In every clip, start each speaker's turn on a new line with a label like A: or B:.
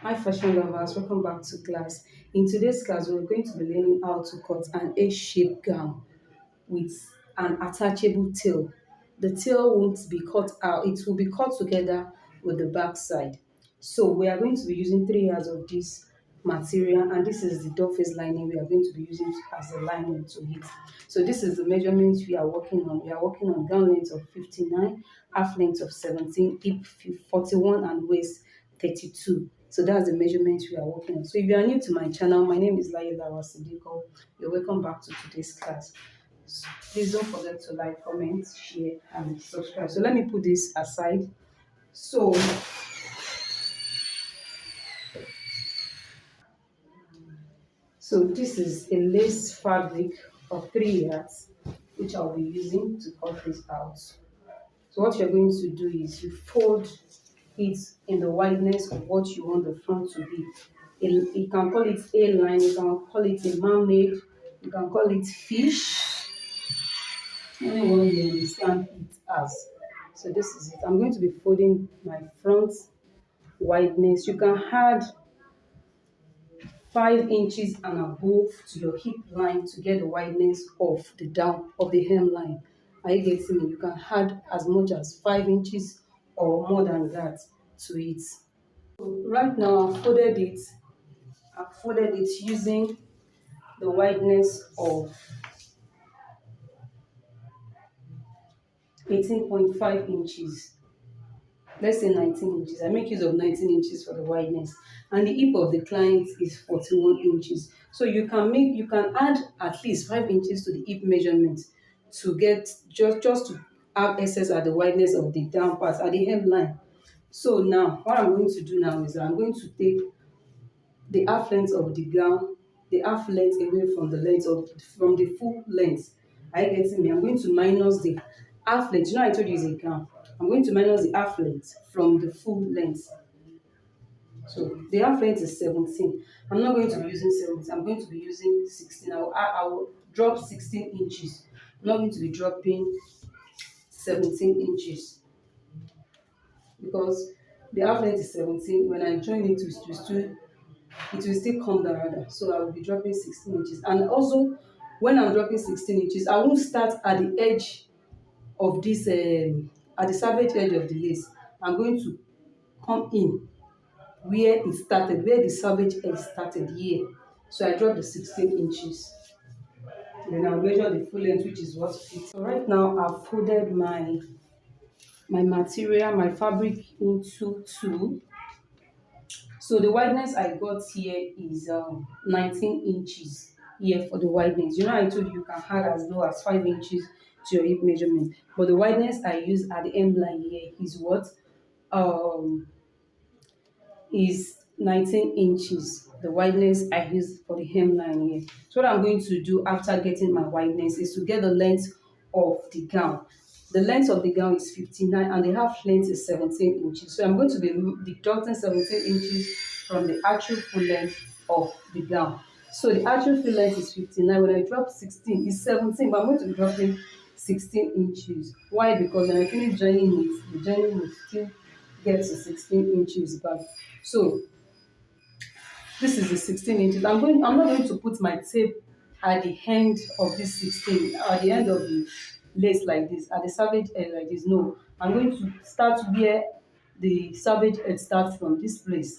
A: Hi fashion lovers, welcome back to class. In today's class, we're going to be learning how to cut an A-shaped gown with an attachable tail. The tail won't be cut out, it will be cut together with the back side. So we are going to be using 3 yards of this material, and this is the doll face lining we are going to be using as the lining to it. So this is the measurements we are working on. We are working on gown length of 59, half length of 17, hip 41, and waist 32. So that's the measurements we are working on. So if you are new to my channel, my name is SYDDY'S. You're welcome back to today's class. So please don't forget to like, comment, share, and subscribe. So let me put this aside. So this is a lace fabric of 3 yards, which I'll be using to cut this out. So what you're going to do is you fold it in the wideness of what you want the front to be. You can call it A line, you can call it a mermaid, you can call it fish, anyone you understand it as. So this is it. I'm going to be folding my front wideness. You can add 5 inches and above to your hip line to get the wideness of the down of the hemline. Are you getting me? You can add as much as 5 inches or more than that to it. So right now I've folded it using the wideness of 18.5 inches. Let's say 19 inches. I make use of 19 inches for the wideness, and the hip of the client is 41 inches. So you can add at least 5 inches to the hip measurement to get just to have excess at the wideness of the down part at the hemline. So now what I'm going to do now is I'm going to take the half length of the gown, the half length away from the full length. Are you getting me? I'm going to minus the half length. You know I told you it's a gown. I'm going to minus the half length from the full length. So the half length is 17. I'm not going to be using 17. I'm going to be using 16. I will drop 16 inches. I'm not going to be dropping 17 inches because the half length is 17. When I join it, it will still come down rather. So I will be dropping 16 inches. And also, when I'm dropping 16 inches, I won't start at the edge of this, at the savage edge of the lace. I'm going to come in where it started, where the savage edge started here. So I drop the 16 inches. Then I'll measure the full length, which is what fits. So right now I've folded my material, my fabric into two. So the wideness I got here is 19 inches here for the wideness. You know I told you can add as low as 5 inches to your hip measurement. But the wideness I use at the hemline here is what? Is 19 inches. The wideness I use for the hemline here. So what I'm going to do after getting my wideness is to get the length of the gown. The length of the gown is 59 and the half length is 17 inches. So I'm going to be deducting 17 inches from the actual full length of the gown. So the actual full length is 59. When I drop 16, it's 17, but I'm going to be dropping 16 inches. Why? Because when I finish joining it, the joining will still get to 16 inches back. So this is the 16 inches. I'm not going to put my tape at the end of this 16, at the end of the lace like this, at the savage edge like this. No, I'm going to start where the savage edge starts from, this place.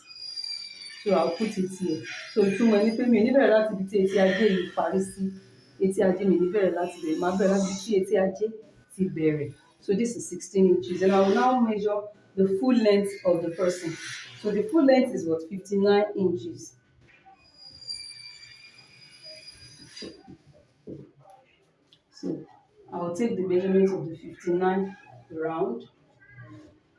A: So I'll put it here. So it's many people ní bẹ̀rẹ̀ láti ibi tí etí ajé yìí parí sí. Etí ajé mi ní bẹ̀rẹ̀ láti bẹ̀rẹ̀. Màá bẹ̀rẹ̀ láti ibi tí etí ajé ti bẹ̀rẹ̀. So this is 16 inches, and I will now measure the full length of the person. So the full length is what? 59 inches. So I'll take the measurement of the 59 round.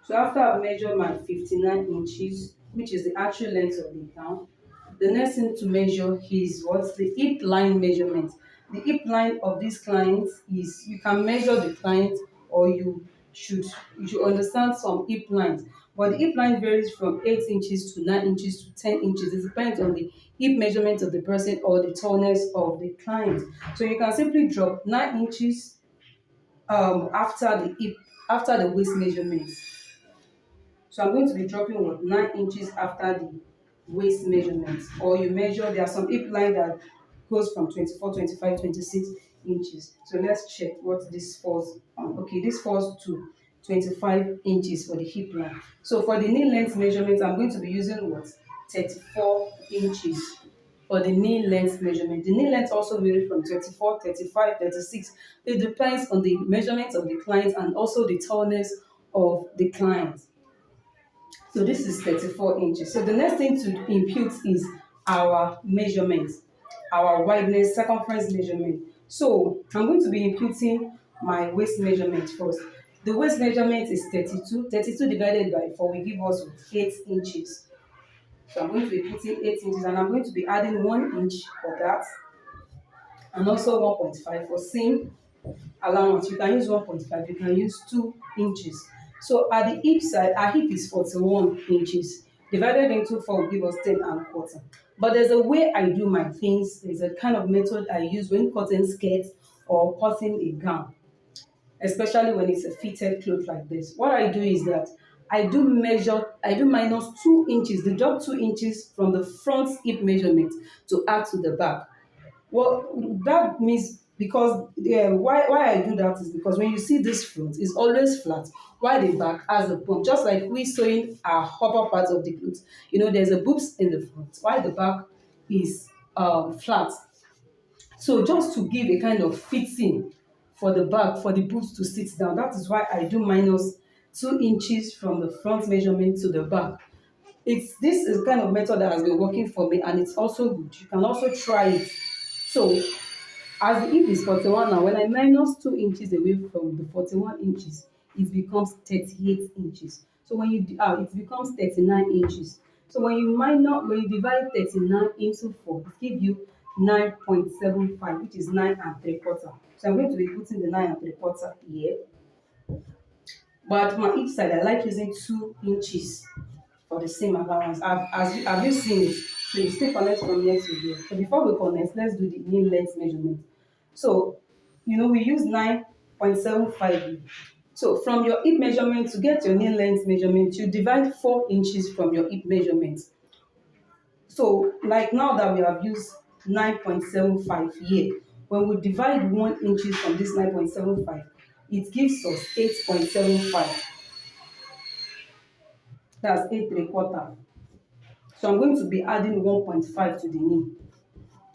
A: So after I've measured my 59 inches, which is the actual length of the gown, the next thing to measure is what? The hip line measurement. The hip line of this client is, you can measure the client, or you should understand some hip lines. But the hip line varies from 8 inches to 9 inches to 10 inches. It depends on the hip measurement of the person or the tallness of the client. So you can simply drop 9 inches after the waist measurement. So I'm going to be dropping what? 9 inches after the waist measurement, or you measure, there are some hip line that goes from 24, 25, 26 inches. So let's check what this falls on. Okay, this falls to 25 inches for the hip line. So for the knee length measurement, I'm going to be using what? 34 inches for the knee length measurement. The knee length also varies from 34, 35, 36. It depends on the measurement of the client and also the tallness of the client. So this is 34 inches. So the next thing to impute is our measurement, our wideness, circumference measurement. So I'm going to be imputing my waist measurement first. The waist measurement is 32. 32 divided by 4 will give us 8 inches. So I'm going to be putting 8 inches, and I'm going to be adding 1 inch for that, and also 1.5 for same allowance. You can use 1.5, you can use 2 inches. So at the hip side, our hip is 41 inches. Divided into 4 will give us 10 and quarter. But there's a way I do my things. There's a kind of method I use when cutting skirts or cutting a gown, especially when it's a fitted cloth like this. What I do is that I do minus 2 inches, deduct 2 inches from the front hip measurement to add to the back. Well, that means, because why I do that is because when you see this front, it's always flat, while the back has a bump, just like we sewing our upper part of the clothes. You know, there's a boobs in the front, while the back is flat. So just to give a kind of fitting for the back, for the boobs to sit down, that is why I do minus 2 inches from the front measurement to the back. This is kind of method that has been working for me, and it's also good. You can also try it. So as the hip is 41 now, when I minus 2 inches away from the 41 inches, it becomes 38 inches. So when you it becomes 39 inches. So when you divide 39 into 4, it gives you 9.75, which is 9 3/4. So I'm going to be putting the 9 3/4 here. But my each side, I like using 2 inches for the same allowance. Have you seen it? So you still connect from here to here. So before we connect, let's do the knee length measurement. So, we use 9.75. So from your hip measurement, to get your knee length measurement, you divide 4 inches from your hip measurement. So like now that we have used 9.75 here, when we divide 1 inches from this 9.75, it gives us 8.75. That's 8 3/4. So I'm going to be adding 1.5 to the knee.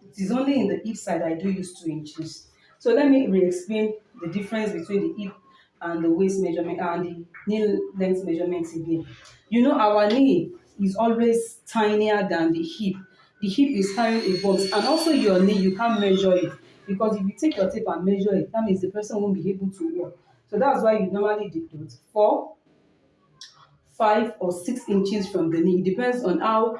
A: It is only in the hip side I do use 2 inches. So let me re-explain the difference between the hip and the waist measurement and the knee length measurements again. Our knee is always tinier than the hip. The hip is carrying a box, and also your knee, you can't measure it, because if you take your tape and measure it, that means the person won't be able to walk. So that's why you normally deduct 4, 5 or 6 inches from the knee. It depends on how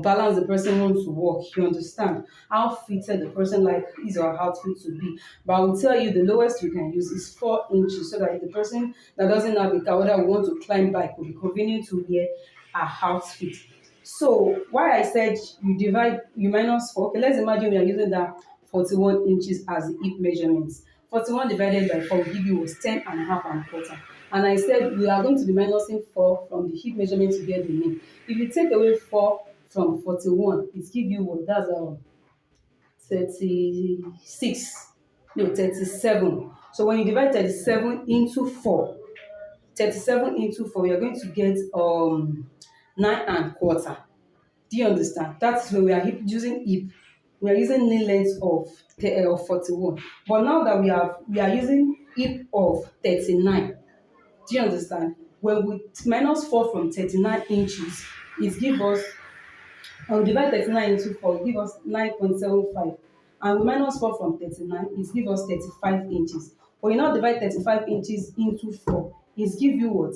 A: balanced the person wants to walk. You understand how fitted the person like his or her outfit to be. But I will tell you, the lowest you can use is 4 inches, so that the person that doesn't have a car, whether we want to climb bike, will be convenient to wear a outfit. So why I said you minus 4. Okay, let's imagine we are using that 41 inches as the hip measurements. 41 divided by 4 will give you 10 and a half and quarter. And I said we are going to be minusing 4 from the hip measurement to get the knee. If you take away 4 from 41, it gives you what? That's 36. No, 37. So when you divide 37 into 4, 37 into 4, you're going to get 9 and quarter. Do you understand? That's when we are using hip. We are using knee length of 41. But now that we are using hip of 39. Do you understand? When we minus 4 from 39 inches, it gives us, and we divide 39 into 4, it gives us 9.75. And we minus 4 from 39, it gives us 35 inches. When you now divide 35 inches into 4, it gives you what?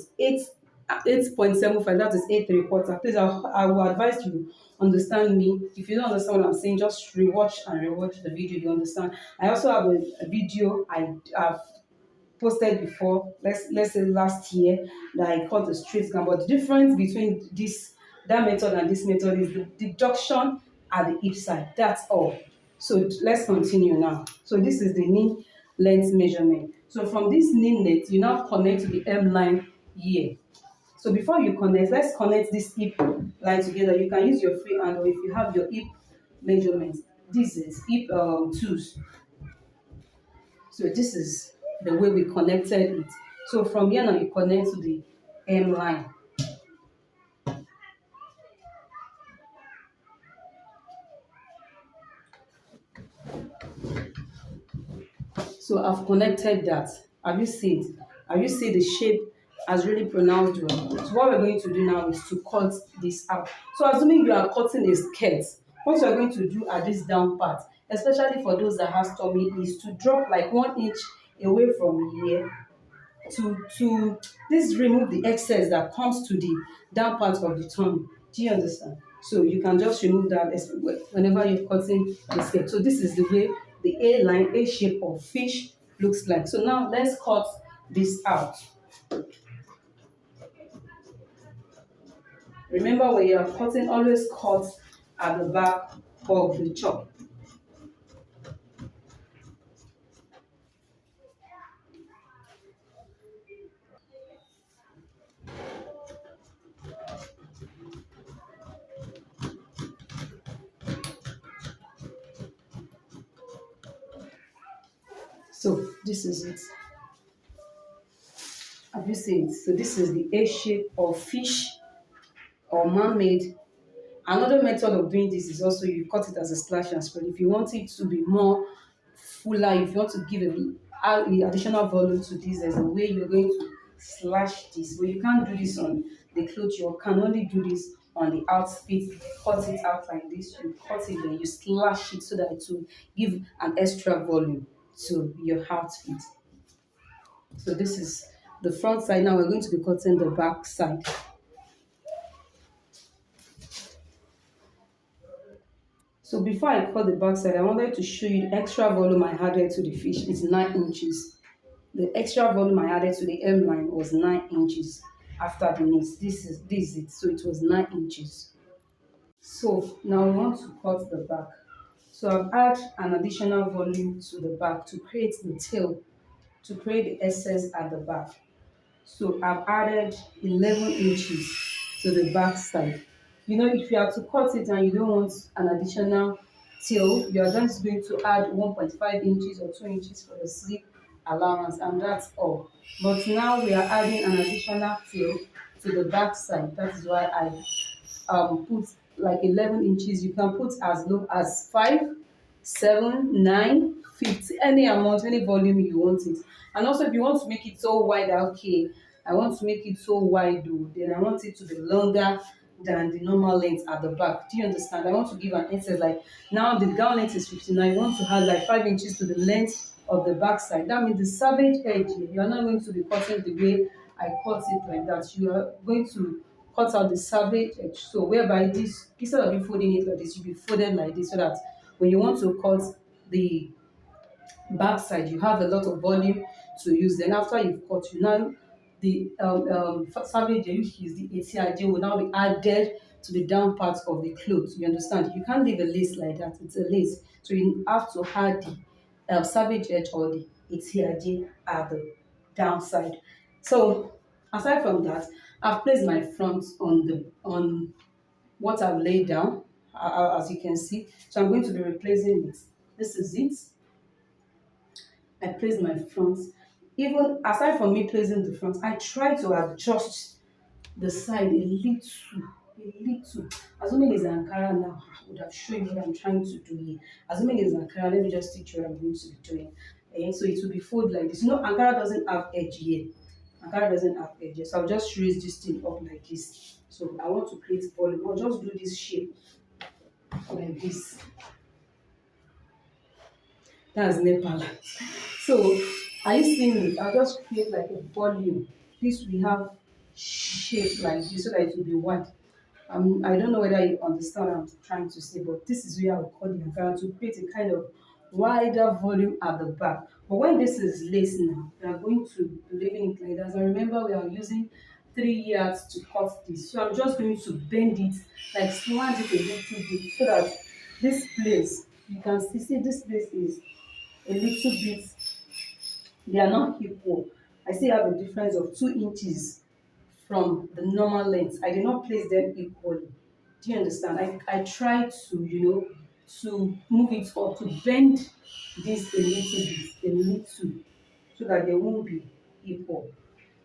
A: 8.75, that is 8 3/4. Please, I will advise you understand me. If you don't understand what I'm saying, just rewatch the video, you understand. I also have a video I have posted before, let's say last year, that I called the straight gown. But the difference between that method and this method is the deduction at the hip side. That's all. So let's continue now. So this is the knee length measurement. So from this knee length, you now connect to the hem line here. So before you connect, let's connect this hip line together. You can use your free hand, or if you have your hip measurements, this is hip tools. So this is the way we connected it. So from here now you connect to the M line. So I've connected that. Have you seen it? Have you seen the shape as really pronounced well? So what we're going to do now is to cut this out. So assuming you are cutting a skirt, what you're going to do at this down part, especially for those that have tummy, is to drop like 1 inch away from here to this remove the excess that comes to the down part of the tummy. Do you understand? So you can just remove that whenever you're cutting the skirt. So this is the way the A line, A shape of fish looks like. So now let's cut this out. Remember, when you are cutting, always cut at the back of the chop. So this is it. Have you seen it? So this is the A shape of fish or mermaid. Another method of doing this is also you cut it as a slash and spread. If you want it to be more fuller, if you want to give a additional volume to this, there's a way you're going to slash this. But you can't do this on the clothes. You can only do this on the outfit. Cut it out like this. You cut it, then you slash it so that it will give an extra volume to your outfit. So this is the front side. Now we're going to be cutting the back side. So before I cut the back side, I wanted to show you the extra volume I added to the fish. It's 9 inches. The extra volume I added to the M line was 9 inches after the knit. This is it. So it was 9 inches. So now we want to cut the back. So I've added an additional volume to the back to create the tail, to create the excess at the back. So I've added 11 inches to the back side. You know, if you are to cut it and you don't want an additional tail, you are just going to add 1.5 inches or 2 inches for the sleeve allowance, and that's all. But now we are adding an additional tail to the back side. That is why I put like 11 inches. You can put as low as 5, 7, 9, 50, any amount, any volume you want it. And also, if you want to make it so wide, okay, I want to make it so wide, though, then I want it to be longer than the normal length at the back. Do you understand? I want to give an excess, like now the gown length is 59. I want to add like 5 inches to the length of the back side. That means the savage edge, you are not going to be cutting the way I cut it like that. You are going to cut out the savage edge. So whereby this, instead of you folding it like this, you'll be folded like this, so that when you want to cut the back side, you have a lot of volume to use. Then after you've cut, you now the savage edge, which is the ATIJ, will now be added to the down part of the clothes. You understand? You can't leave a lace like that. It's a lace, so you have to add the savage edge or the ATIJ at the downside. So aside from that, I've placed my front on what I've laid down, as you can see. So I'm going to be replacing it. This is it. I place my front. Even aside from me placing the front, I try to adjust the side a little. Assuming it's Ankara now, I would have shown you what I'm trying to do here. Assuming it's Ankara, let me just teach you what I'm going to be doing. And so it will be folded like this. You know, Ankara doesn't have edge here. Ankara doesn't have edges. So I'll just raise this thing up like this. So I want to create volume. I'll just do this shape like this. That's Nepal. So are you seeing it? I'll just create like a volume. This we have shape like this so that it will be wide. I don't know whether you understand what I'm trying to say, but this is where I will cut the Ankara to create a kind of wider volume at the back. But when this is lace now, we are going to be leaving it like that. And remember, we are using 3 yards to cut this. So I'm just going to bend it, like slant it a little bit, so that this place, you can see this place is a little bit, they are not equal. I still have a difference of 2 inches from the normal length. I did not place them equally. Do you understand? I try to, to move it up, to bend this a little, so that they won't be equal.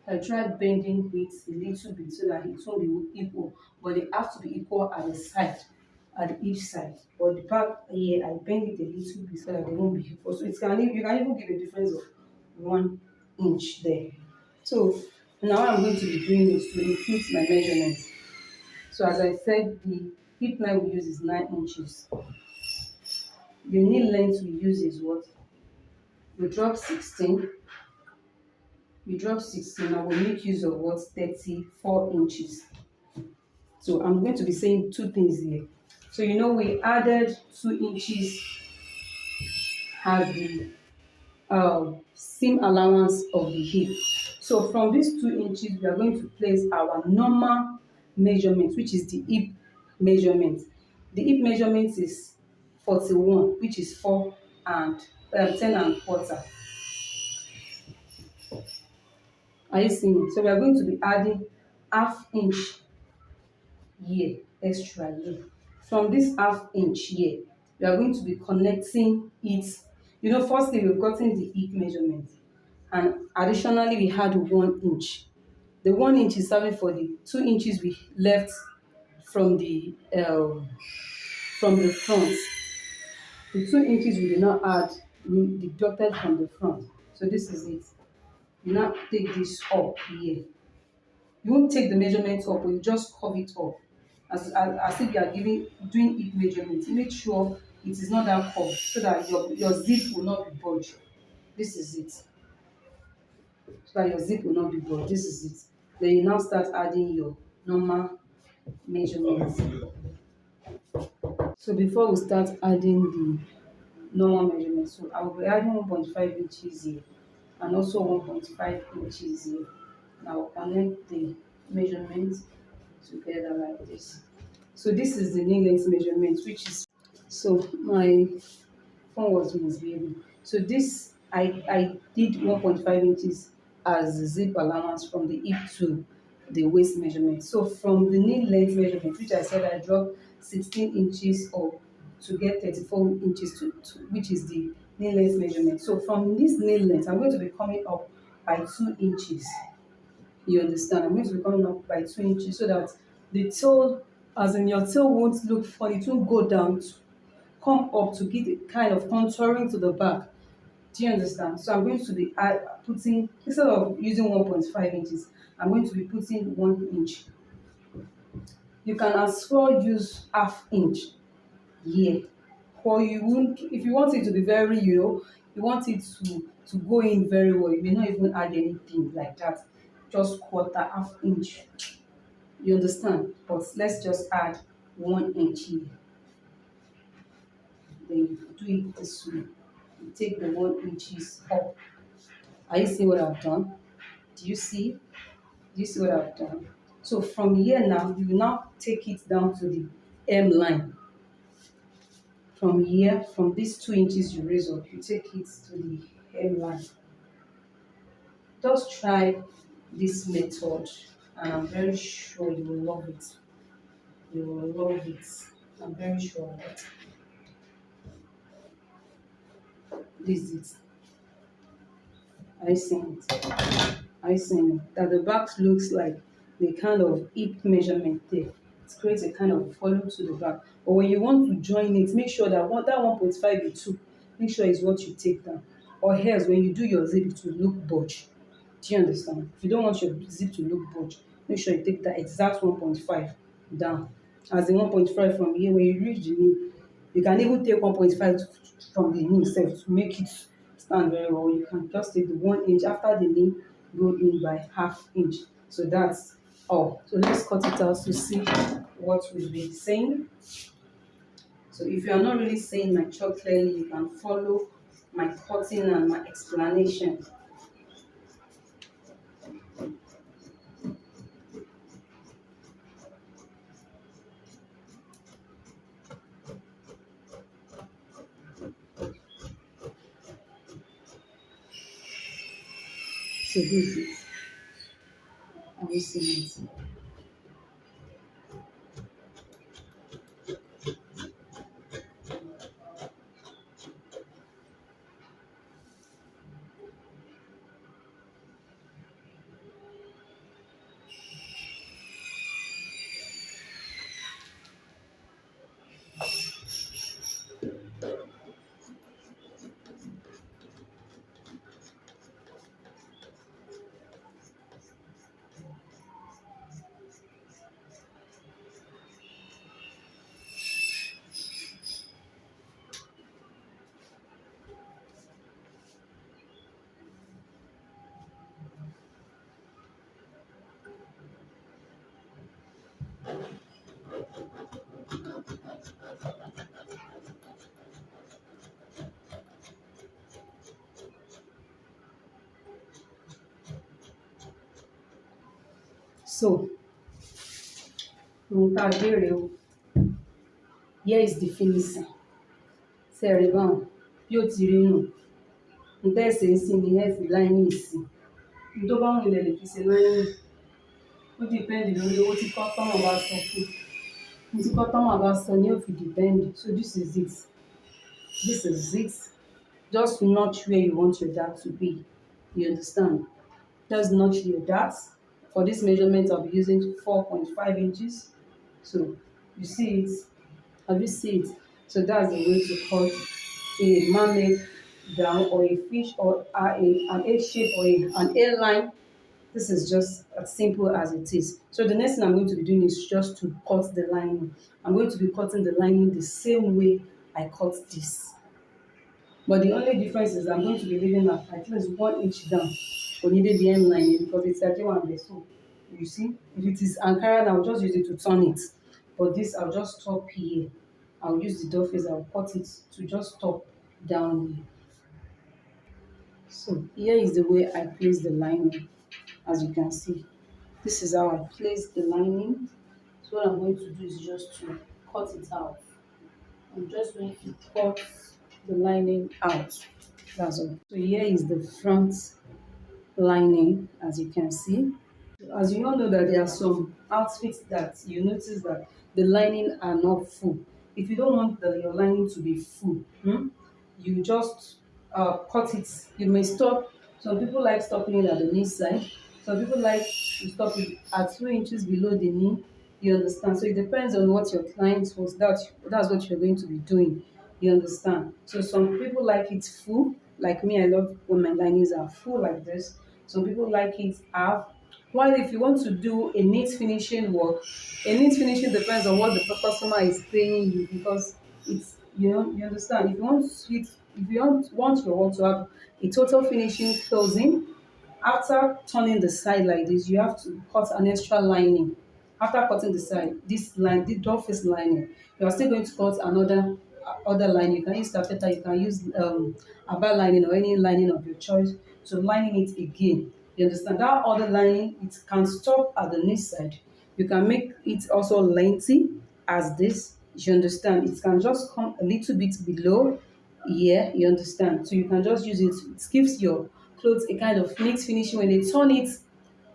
A: I tried bending it a little bit so that it won't be equal, but they have to be equal at the side, at each side. But the back here, I bend it a little bit so that they won't be equal. So you can even give a difference of 1 inch there. So now what I'm going to be doing is to input my measurements. So as I said, the hip line we use is 9 inches. The knee length we use is what? We drop 16. We drop 16 and we'll make use of what? 34 inches. So I'm going to be saying two things here. So we added 2 inches as the seam allowance of the hip. So from these 2 inches, we are going to place our normal measurement, which is the hip measurement. The hip measurement is 41, which is 10 and quarter. Are you seeing it? So we are going to be adding ½ inch here, extra here. From this ½ inch here, we are going to be connecting it. Firstly, we've gotten the hip measurement, and additionally, we had 1 inch. The 1 inch is serving for the 2 inches we left from the front. The 2 inches we did not add, we deducted from the front. So this is it. You now take this up here. You won't take the measurement up, but you just curve it up. As if you are doing hip measurements. Make sure it is not that curved so that your zip will not be budged. This is it. So that your zip will not be budged. This is it. Then you now start adding your normal measurements. So before we start adding the normal measurements, so I will be adding 1.5 inches here and also 1.5 inches here. Now connect the measurements together like this. So this is the knee length measurement, which is, so my phone was misbehaving. So this, I did 1.5 inches as the zip allowance from the hip to the waist measurement. So from the knee length measurement, which I said I dropped 16 inches up to get 34 inches which is the knee length measurement. So from this knee length, I'm going to be coming up by 2 inches. You understand? I'm going to be coming up by 2 inches so that the toe, as in your toe, won't look funny. It won't go down, come up to give it kind of contouring to the back. Do you understand? So I'm going to be putting, instead of using 1.5 inches, I'm going to be putting 1 inch. You can as well use ½ inch here. Or you won't, if you want it to be very, you want it to go in very well, you may not even add anything like that. Just quarter, ½ inch. You understand? But let's just add 1 inch here. Then you do it this way. You take the 1 inches up. Are you seeing what I've done? Do you see? Do you see what I've done? So from here now, you will now take it down to the hem line. From here, from these 2 inches you raise up, you take it to the hem line. Just try this method, and I'm very sure you will love it. You will love it. I'm very sure of it. This is it. I seen it. I seen it. That the back looks like the kind of hip measurement there. It creates a kind of volume to the back. But when you want to join it, make sure that 1.5 you took, make sure is what you take down. Or else when you do your zip, it will look bulge. Do you understand? If you don't want your zip to look bulge, make sure you take that exact 1.5 down. As the 1.5 from here, when you reach the knee, you can even take 1.5 from the knee itself to make it stand very well. You can just take the 1 inch after the knee, go in by ½ inch. So that's all. So let's cut it out to see what we'll be saying. So if you are not really saying my chalk clearly, you can follow my cutting and my explanation. So this is, I'm placing it. So, here is the finishing. Ṣé báwọn bí ó ti rí nù? N tẹ́sẹ̀ ń sìn ní ẹ fi lining sí. N tó bá wùn ilẹ̀ lè fi ṣe lining. Ó depend lórí owó tí customer bá sọ fún. N tí customer bá sọ ni ó fi depend. So this is it. This is it. Just notch where you want your dart to be. You understand? Just notch your dart. For this measurement, I'll be using 4.5 inches. So you see it? Have you seen it? So that's the way to cut a mermaid gown or a fish or an A shape or an A line. This is just as simple as it is. So the next thing I'm going to be doing is just to cut the lining. I'm going to be cutting the lining the same way I cut this. But the only difference is I'm going to be leaving at least 1 inch down for needed the end line because it's a one there. So you see, if it is Ankara, I'll just use it to turn it. But this, I'll just stop here. I'll use the doll face, I'll cut it to just stop down here. So here is the way I place the lining, as you can see. This is how I place the lining. So what I'm going to do is just to cut it out. I'm just going to cut the lining out. That's all. So here is the front lining, as you can see. As you all know that there are some outfits that you notice that the lining are not full. If you don't want your lining to be full, you just cut it. You may stop. Some people like stopping it at the knee side. Some people like to stop it at 2 inches below the knee. You understand? So it depends on what your client wants. That's what you're going to be doing. You understand? So some people like it full. Like me, I love when my linings are full like this. Some people like it half. While if you want to do a neat finishing work, a neat finishing depends on what the customer is paying you because it's, you understand. If you want your work to have a total finishing closing, after turning the side like this, you have to cut an extra lining. After cutting the side, this line, the door face lining, you are still going to cut another other line. You can use taffeta, you can use aba lining or any lining of your choice to lining it again. You understand? That other lining, it can stop at the knee side. You can make it also lengthy as this. You understand? It can just come a little bit below here. You understand? So you can just use it. It gives your clothes a kind of neat finishing. When they turn it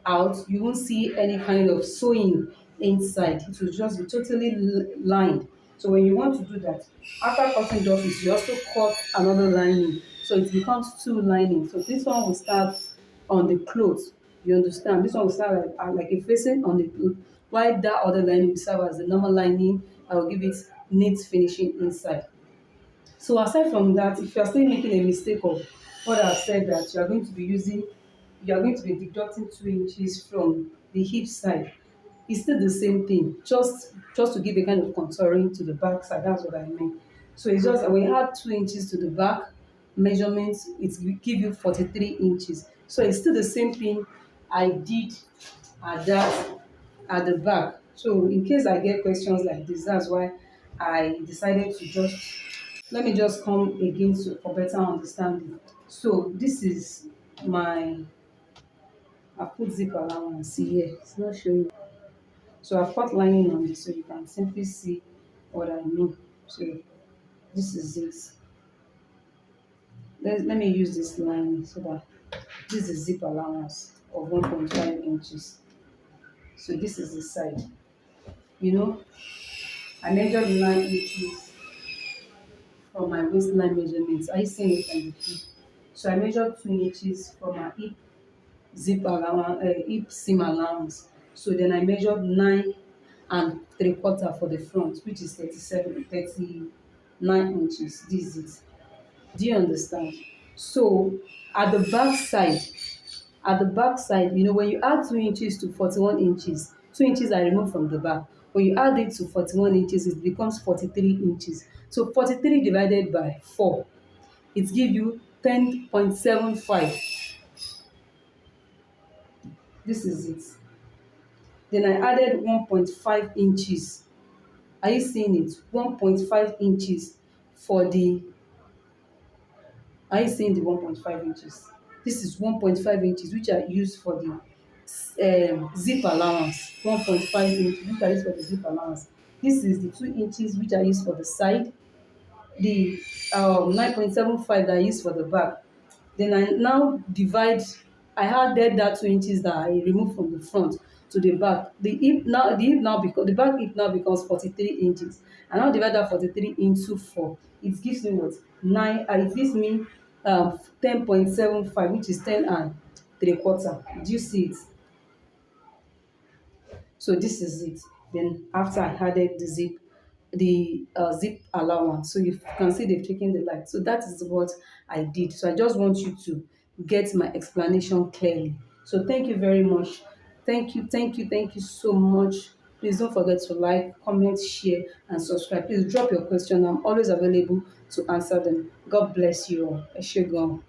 A: out, you won't see any kind of sewing inside. It will just be totally lined. So when you want to do that, after cutting the office, you also cut another lining. So it becomes 2 linings. So this one will start on the clothes. You understand? This one will start like a facing on the clothes, while that other lining will serve as the normal lining. I will give it neat finishing inside. So aside from that, if you are still making a mistake of what I've said that you are going to be deducting 2 inches from the hip side, it's still the same thing. Just to give a kind of contouring to the back side. That's what I mean. So it's just when you add 2 inches to the back measurement, it will give you 43 inches. So it's still the same thing I did at the back. So in case I get questions like this, that's why I decided to just let me just come again for better understanding. So this is my I put zip allowance here. It's not showing. So I've cut lining on this so you can simply see what I mean. So this is it. Let me use this line so that this is zip allowance of 1.5 inches. So this is the side. You know, I measured 9 inches from my waistline measurements. I seen it on the hip. So I measured 2 inches from my hip seam allowance. So then I measured 9 and 3/4 for the front, which is 39 inches. This is it. Do you understand? So at the back side, when you add 2 inches to 41 inches, 2 inches are removed from the back. When you add it to 41 inches, it becomes 43 inches. So 43 divided by 4, it gives you 10.75. This is it. Then I added 1.5 inches. Are you seeing it? 1.5 inches for the Are you seeing the 1.5 inches? This is 1.5 inches, which are used for the zip allowance. 1.5 inches, which are used for the zip allowance. This is the 2 inches, which are used for the side. The 9.75 that I used for the back. Then I now I added that 2 inches that I removed from the front to the back. The back hip now becomes 43 inches. I now divide that 43 into 4. It gives me what? 9, it gives me 10.75, which is 10 and 3/4. Do you see it? So this is it. Then after I added the zip allowance, so you can see they've taken the light. So that is what I did. So I just want you to get my explanation clearly. So thank you very much. Thank you so much. Please don't forget to like, comment, share, and subscribe. Please drop your question. I'm always available to answer them. God bless you all. Eshegon.